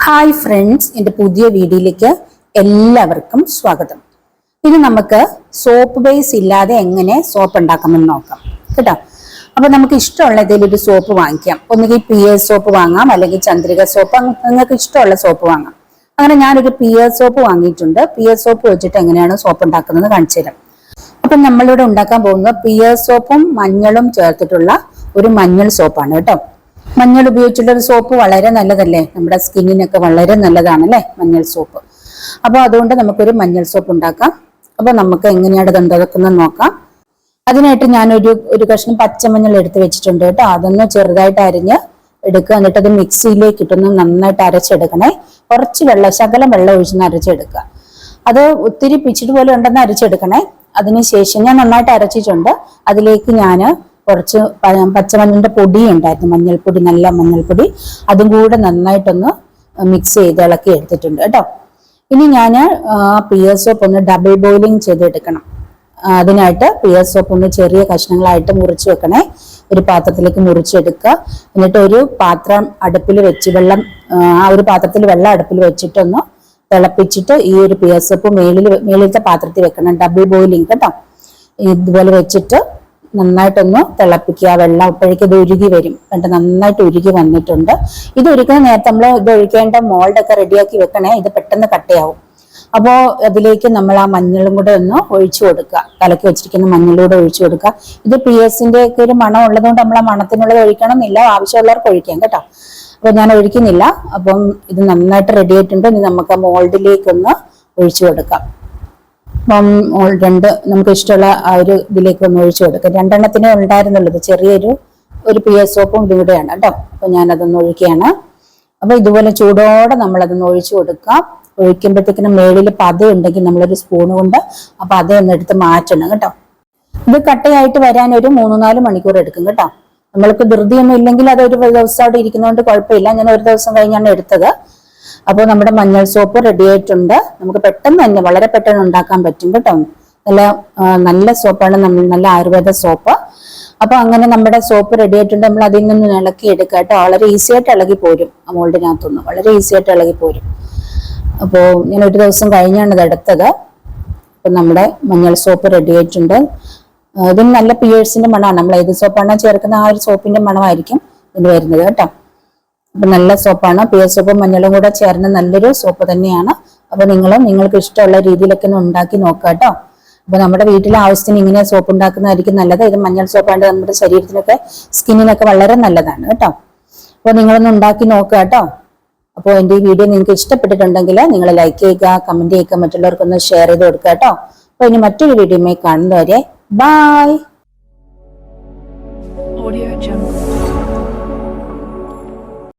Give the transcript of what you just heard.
Hi friends, എൻ്റെ പുതിയ വീഡിയോയിലേക്ക് എല്ലാവർക്കും സ്വാഗതം. ഇനി നമുക്ക് സോപ്പ് ബേസ് ഇല്ലാതെ എങ്ങനെ സോപ്പ് ഉണ്ടാക്കാമെന്ന് നോക്കാം കേട്ടോ. അപ്പൊ നമുക്ക് ഇഷ്ടമുള്ള ഏതെങ്കിലും ഒരു സോപ്പ് വാങ്ങിക്കാം. ഒന്നുകിൽ പിയേഴ്സ് സോപ്പ് വാങ്ങാം, അല്ലെങ്കിൽ ചന്ദ്രിക സോപ്പ്, നിങ്ങൾക്ക് ഇഷ്ടമുള്ള സോപ്പ് വാങ്ങാം. അങ്ങനെ ഞാനൊരു പിയേഴ്സ് സോപ്പ് വാങ്ങിയിട്ടുണ്ട്. പിയേഴ്സ് സോപ്പ് വെച്ചിട്ട് എങ്ങനെയാണ് സോപ്പ് ഉണ്ടാക്കുന്നത് കാണിച്ചു തരാം. അപ്പൊ നമ്മളിവിടെ ഉണ്ടാക്കാൻ പോകുന്നത് പിയേഴ്സ് സോപ്പും മഞ്ഞളും ചേർത്തിട്ടുള്ള ഒരു മഞ്ഞൾ സോപ്പാണ് കേട്ടോ. മഞ്ഞൾ ഉപയോഗിച്ചുള്ള ഒരു സോപ്പ് വളരെ നല്ലതല്ലേ, നമ്മുടെ സ്കിന്നിനൊക്കെ വളരെ നല്ലതാണല്ലേ മഞ്ഞൾ സോപ്പ്. അപ്പൊ അതുകൊണ്ട് നമുക്കൊരു മഞ്ഞൾ സോപ്പ് ഉണ്ടാക്കാം. അപ്പൊ നമുക്ക് എങ്ങനെയാണ് ഇത് ഉണ്ടാക്കുന്നത് നോക്കാം. അതിനായിട്ട് ഞാനൊരു കഷ്ണം പച്ചമഞ്ഞൾ എടുത്ത് വെച്ചിട്ടുണ്ട് കേട്ടോ. അതൊന്ന് ചെറുതായിട്ട് അരിഞ്ഞ് എടുക്കുക. എന്നിട്ട് അത് മിക്സിയിലേക്ക് ഇട്ടൊന്ന് നന്നായിട്ട് അരച്ചെടുക്കണേ. കുറച്ച് ശകലം വെള്ളം ഒഴിച്ചൊന്ന് അരച്ചെടുക്കുക. അത് ഒത്തിരി പിച്ചിട്ട് പോലെ ഉണ്ടെന്ന് അരച്ചെടുക്കണേ. അതിനുശേഷം ഞാൻ നന്നായിട്ട് അരച്ചിട്ടുണ്ട്. അതിലേക്ക് ഞാൻ കുറച്ച് പച്ചമഞ്ഞളിന്റെ പൊടി ഉണ്ടായിരുന്നു, മഞ്ഞൾപ്പൊടി, നല്ല മഞ്ഞൾപ്പൊടി, അതും കൂടെ നന്നായിട്ടൊന്ന് മിക്സ് ചെയ്ത് ഇളക്കി എടുത്തിട്ടുണ്ട് കേട്ടോ. ഇനി ഞാൻ പിയേഴ്സ് സോപ്പ് ഒന്ന് ഡബിൾ ബോയിലിംഗ് ചെയ്തെടുക്കണം. അതിനായിട്ട് പിയേഴ്സ് സോപ്പ് ഒന്ന് ചെറിയ കഷ്ണങ്ങളായിട്ട് മുറിച്ച് വെക്കണേ. ഒരു പാത്രത്തിലേക്ക് മുറിച്ചെടുക്കുക. എന്നിട്ട് ഒരു പാത്രം അടുപ്പിൽ വെച്ച് ഒരു പാത്രത്തിൽ വെള്ളം അടുപ്പിൽ വെച്ചിട്ടൊന്ന് തിളപ്പിച്ചിട്ട് ഈ ഒരു പിയേഴ്സ് സോപ്പ് മേളിലത്തെ പാത്രത്തിൽ വെക്കണം. ഡബിൾ ബോയിലിംഗ് കേട്ടോ. ഇതുപോലെ വെച്ചിട്ട് നന്നായിട്ടൊന്ന് തിളപ്പിക്കുക. വെള്ളം അപ്പോഴേക്കും ഇത് ഉരുകി വരും. എന്നിട്ട് നന്നായിട്ട് ഉരുകി വന്നിട്ടുണ്ട്. ഇത് ഒരിക്കലും നേരത്തെ നമ്മൾ ഇത് ഒഴിക്കേണ്ട മോൾഡൊക്കെ റെഡിയാക്കി വെക്കണേ. ഇത് പെട്ടെന്ന് കട്ടയാവും. അപ്പോൾ അതിലേക്ക് നമ്മൾ ആ മഞ്ഞളും കൂടെ ഒന്ന് ഒഴിച്ചു കൊടുക്കുക. കലക്കി വെച്ചിരിക്കുന്ന മഞ്ഞളൂടെ ഒഴിച്ചു കൊടുക്കുക. ഇത് പിയേഴ്സിന്റെ ഒക്കെ ഒരു മണം ഉള്ളതുകൊണ്ട് നമ്മൾ ആ മണത്തിനുള്ളത് ഒഴിക്കണം എന്നില്ല, ആവശ്യമുള്ളവർക്ക് ഒഴിക്കാം കേട്ടോ. അപ്പൊ ഞാൻ ഒഴിക്കുന്നില്ല. അപ്പം ഇത് നന്നായിട്ട് റെഡി ആയിട്ടുണ്ട്. ഇനി നമുക്ക് ആ മോൾഡിലേക്കൊന്ന് ഒഴിച്ചു കൊടുക്കാം. അപ്പം നമുക്ക് ഇഷ്ടമുള്ള ആ ഒരു ഇതിലേക്ക് ഒന്ന് ഒഴിച്ചു കൊടുക്കാം. രണ്ടെണ്ണത്തിനേ ഉണ്ടായിരുന്നുള്ളത്, ചെറിയൊരു പിയേഴ്സ് സോപ്പും ഇവിടെയാണ് കേട്ടോ. അപ്പൊ ഞാനതൊന്ന് ഒഴിക്കുകയാണ്. അപ്പൊ ഇതുപോലെ ചൂടോടെ നമ്മളതൊന്ന് ഒഴിച്ചു കൊടുക്കാം. ഒഴിക്കുമ്പോഴത്തേക്കിനും മേളിൽ പത ഉണ്ടെങ്കിൽ നമ്മളൊരു സ്പൂൺ കൊണ്ട് ആ പത ഒന്ന് എടുത്ത് മാറ്റണം കേട്ടോ. ഇത് കട്ടയായിട്ട് വരാൻ ഒരു 3-4 മണിക്കൂർ എടുക്കും കേട്ടോ. നമ്മൾക്ക് ധൃതിയൊന്നും ഇല്ലെങ്കിൽ അതൊരു ദിവസം അവിടെ ഇരിക്കുന്നതുകൊണ്ട് കുഴപ്പമില്ല. ഞാൻ ഒരു ദിവസം കഴിഞ്ഞാണ് എടുത്തത്. അപ്പോൾ നമ്മുടെ മഞ്ഞൾ സോപ്പ് റെഡി ആയിട്ടുണ്ട്. നമുക്ക് പെട്ടെന്ന് തന്നെ, വളരെ പെട്ടെന്ന് ഉണ്ടാക്കാൻ പറ്റും കേട്ടോ. നല്ല സോപ്പാണ്, നല്ല ആയുർവേദ സോപ്പ്. അപ്പൊ അങ്ങനെ നമ്മുടെ സോപ്പ് റെഡി ആയിട്ടുണ്ട്. നമ്മൾ അതിൽ നിന്ന് ഇളക്കി എടുക്കുക കേട്ടോ. വളരെ ഈസി ആയിട്ട് ഇളകി പോരും. ആ മോൾഡിനകത്തുനിന്ന് വളരെ ഈസി ആയിട്ട് ഇളകി പോരും. അപ്പോൾ ഞാൻ ഒരു ദിവസം കഴിഞ്ഞാണ് ഇത് എടുത്തത്. അപ്പൊ നമ്മുടെ മഞ്ഞൾ സോപ്പ് റെഡി ആയിട്ടുണ്ട്. ഇതിന് നല്ല പിയേഴ്സിന്റെ മണമാണ്. നമ്മൾ ഏത് സോപ്പാണോ ചേർക്കുന്ന ആ ഒരു സോപ്പിന്റെ മണമായിരിക്കും ഇതിന് വരുന്നത് കേട്ടോ. അപ്പൊ നല്ല സോപ്പാണ്. പിയേഴ്സ് സോപ്പും മഞ്ഞളും കൂടെ ചേർന്ന് നല്ലൊരു സോപ്പ് തന്നെയാണ്. അപ്പൊ നിങ്ങൾക്ക് ഇഷ്ടമുള്ള രീതിയിലൊക്കെ ഒന്ന് ഉണ്ടാക്കി നോക്കുക കേട്ടോ. അപ്പൊ നമ്മുടെ വീട്ടിലെ ആവശ്യത്തിന് ഇങ്ങനെ സോപ്പ് ഉണ്ടാക്കുന്നതായിരിക്കും നല്ലത്. ഇത് മഞ്ഞൾ സോപ്പാണ്ട് നമ്മുടെ ശരീരത്തിനൊക്കെ, സ്കിന്നിനൊക്കെ വളരെ നല്ലതാണ് കേട്ടോ. അപ്പൊ നിങ്ങളൊന്ന് ഉണ്ടാക്കി നോക്കുക കേട്ടോ. അപ്പോൾ എൻ്റെ ഈ വീഡിയോ നിങ്ങൾക്ക് ഇഷ്ടപ്പെട്ടിട്ടുണ്ടെങ്കിൽ നിങ്ങൾ ലൈക്ക് ചെയ്യുക, കമന്റ് ചെയ്യുക, മറ്റുള്ളവർക്കൊന്ന് ഷെയർ ചെയ്ത് കൊടുക്കുക കേട്ടോ. അപ്പൊ ഇനി മറ്റൊരു വീഡിയോയുമായി കാണുന്നവരെ ബൈ.